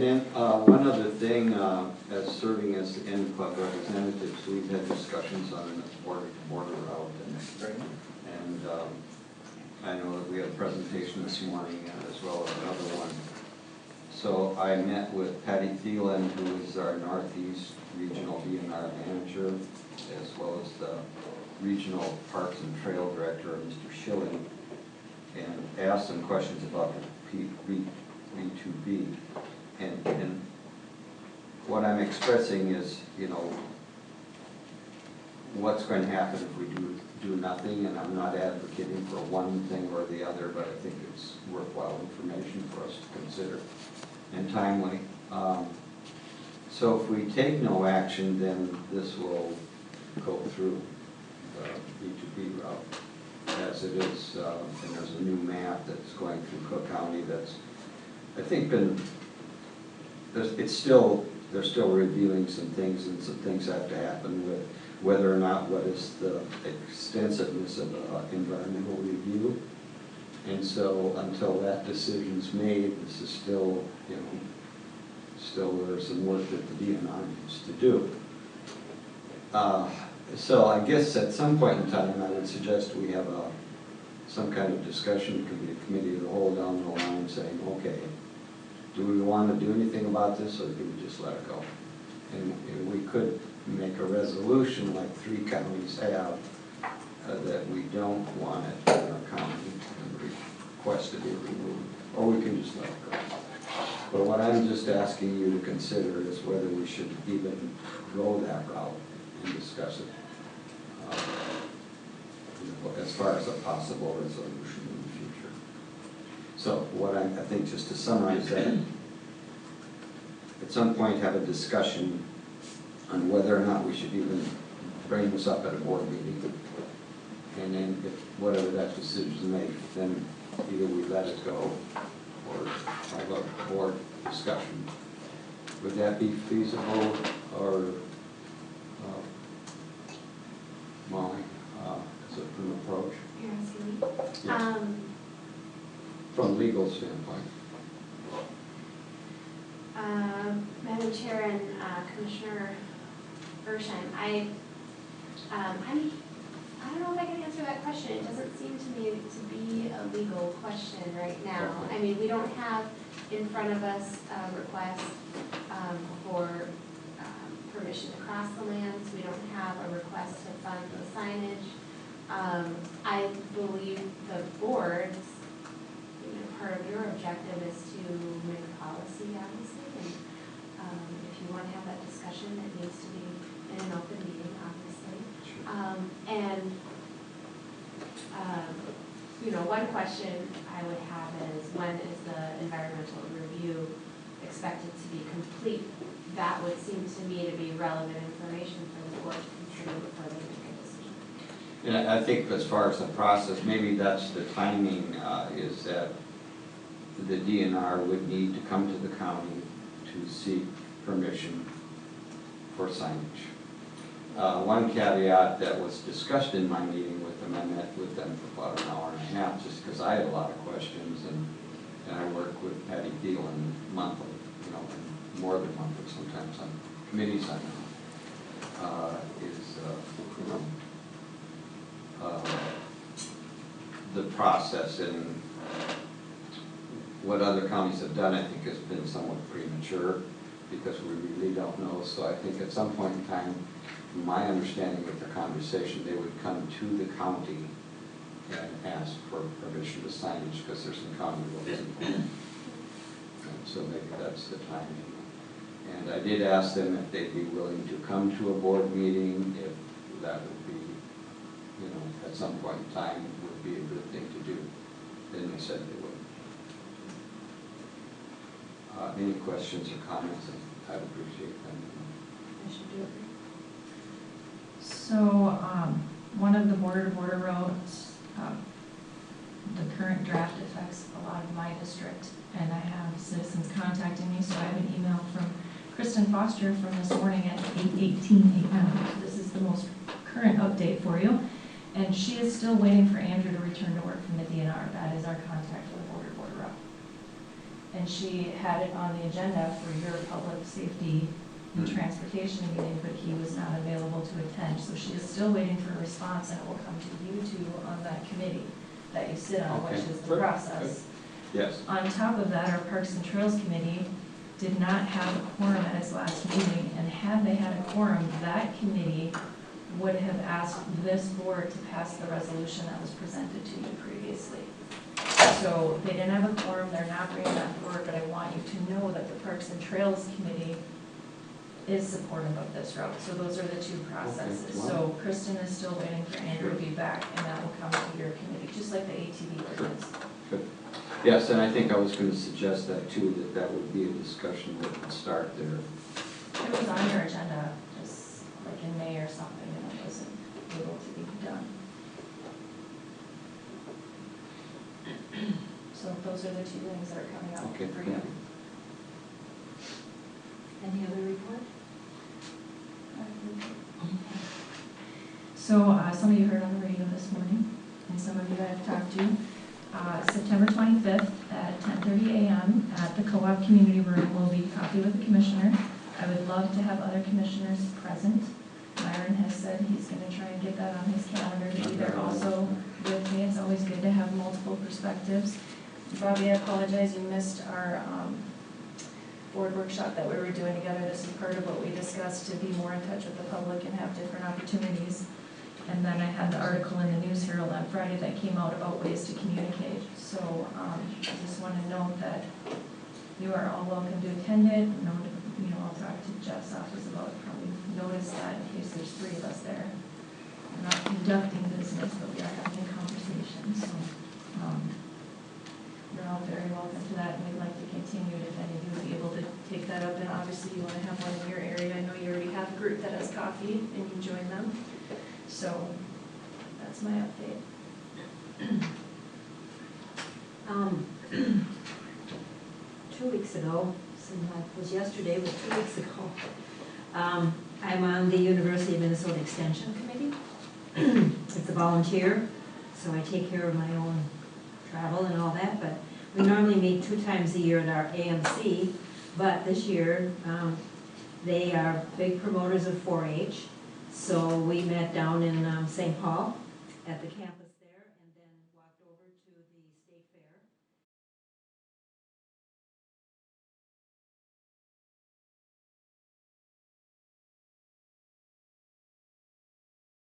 then one other thing, as serving as the End Club representatives, we've had discussions on the border route, and I know that we had a presentation this morning as well as another one. So I met with Patty Thielen, who is our Northeast Regional DNR manager, as well as the Regional Parks and Trail Director, Mr. Schilling, and asked some questions about the B2B. And what I'm expressing is, you know, what's going to happen if we do nothing, and I'm not advocating for one thing or the other, but I think it's worthwhile information for us to consider and timely. So if we take no action, then this will go through the B2B route as it is, and there's a new map that's going through Cook County that's, I think, they're still reviewing some things, and some things have to happen with whether or not what is the extensiveness of environmental review. And so until that decision's made, this is still, you know, still there's some work that the DNR needs to do. So I guess at some point in time, I would suggest we have some kind of discussion. It could be a committee of the whole down the line saying, okay, do we want to do anything about this, or do we just let it go? And we could make a resolution like 3 counties have that we don't want it in our county and request it be removed, or we can just let it go. But what I'm just asking you to consider is whether we should even go that route and discuss it as far as a possible resolution in the future. So what I think, just to summarize that, at some point have a discussion on whether or not we should even bring this up at a board meeting. And then if whatever that decision is made, then either we let it go or have a board discussion. Would that be feasible, or Molly, as an approach? You're asking me? Yes. From a legal standpoint. Madam Chair and Commissioner Bershheim, I don't know if I can answer that question. It doesn't seem to me to be a legal question right now. I mean, we don't have in front of us a request for permission to cross the lands. We don't have a request to fund the signage. I believe the board's, part of your objective is to make a policy, obviously, and if you want to have that discussion, it needs to be in an open meeting, obviously. One question I would have is, when is the environmental review expected to be complete? That would seem to me to be relevant information for the board to consider before they make a decision. And I think as far as the process, maybe that's the timing, is that the DNR would need to come to the county to seek permission for signage. One caveat that was discussed in my meeting with them, I met with them for about an hour and a half, just because I had a lot of questions, and I work with Patty Thielen monthly, and more than monthly sometimes on committees I know, the process and what other counties have done, I think, has been somewhat premature, because we really don't know. So I think at some point in time, from my understanding of the conversation, they would come to the county and ask for permission to signage, because there's some county rules in place. And so maybe that's the timing. And I did ask them if they'd be willing to come to a board meeting, if that would be, at some point in time would be a good thing to do. Then they said they would. Any questions or comments? I'd appreciate them. I should do it. So, one of the border-to-border roads, the current draft affects a lot of my district, and I have citizens contacting me, so I have an email from Kristen Foster from this morning at 8:18 a.m. This is the most current update for you, and she is still waiting for Andrew to return to work from the DNR. That is our contact for the border-to-border route. And and she had it on the agenda for your public safety and transportation meeting, but he was not available to attend. So she is still waiting for a response, and it will come to you two on that committee that you sit on, which Okay, is the good, process. Yes. On top of that, our Parks and Trails Committee did not have a quorum at its last meeting, and had they had a quorum, that committee would have asked this board to pass the resolution that was presented to you previously. So they didn't have a quorum, they're not bringing that forward, but I want you to know that the Parks and Trails Committee is supportive of this route. So those are the two processes. Okay, wow. So Kristen is still waiting for Andrew to be back, and that will come to your committee, just like the ATV ordinance. Good. Yes, and I think I was going to suggest that too, that would be a discussion that would start there. It was on your agenda, just like in May or something, and it wasn't able to be done. So those are the two things that are coming up Okay, for thank you. you. Any other report? So some of you heard on the radio this morning, and some of you that I've talked to, September 25th at 10:30 a.m. at the Co-op Community Room will be Coffee with the Commissioner. I would love to have other commissioners present. Myron has said he's going to try and get that on his calendar to be there also with me. It's always good to have multiple perspectives. Bobby, I apologize, you missed our board workshop that we were doing together. This is part of what we discussed, to be more in touch with the public and have different opportunities. And then I had the article in the News Herald on Friday that came out about ways to communicate. So I just want to note that you are all welcome to attend it. I'll talk to Jeff's office about probably notice that in case there's 3 of us there. We're not conducting business, but we are having a conversation. So you're all very welcome to that, and we'd like to continue it if any of you would be able to take that up. And obviously you want to have one in your area. I know you already have a group that has coffee and you join them. So that's my update. 2 weeks ago, seemed like it was yesterday, but 2 weeks ago, I'm on the University of Minnesota Extension Committee. It's a volunteer, so I take care of my own travel and all that, but we normally meet 2 times a year at our AMC, but this year, they are big promoters of 4-H, so we met down in St. Paul at the campus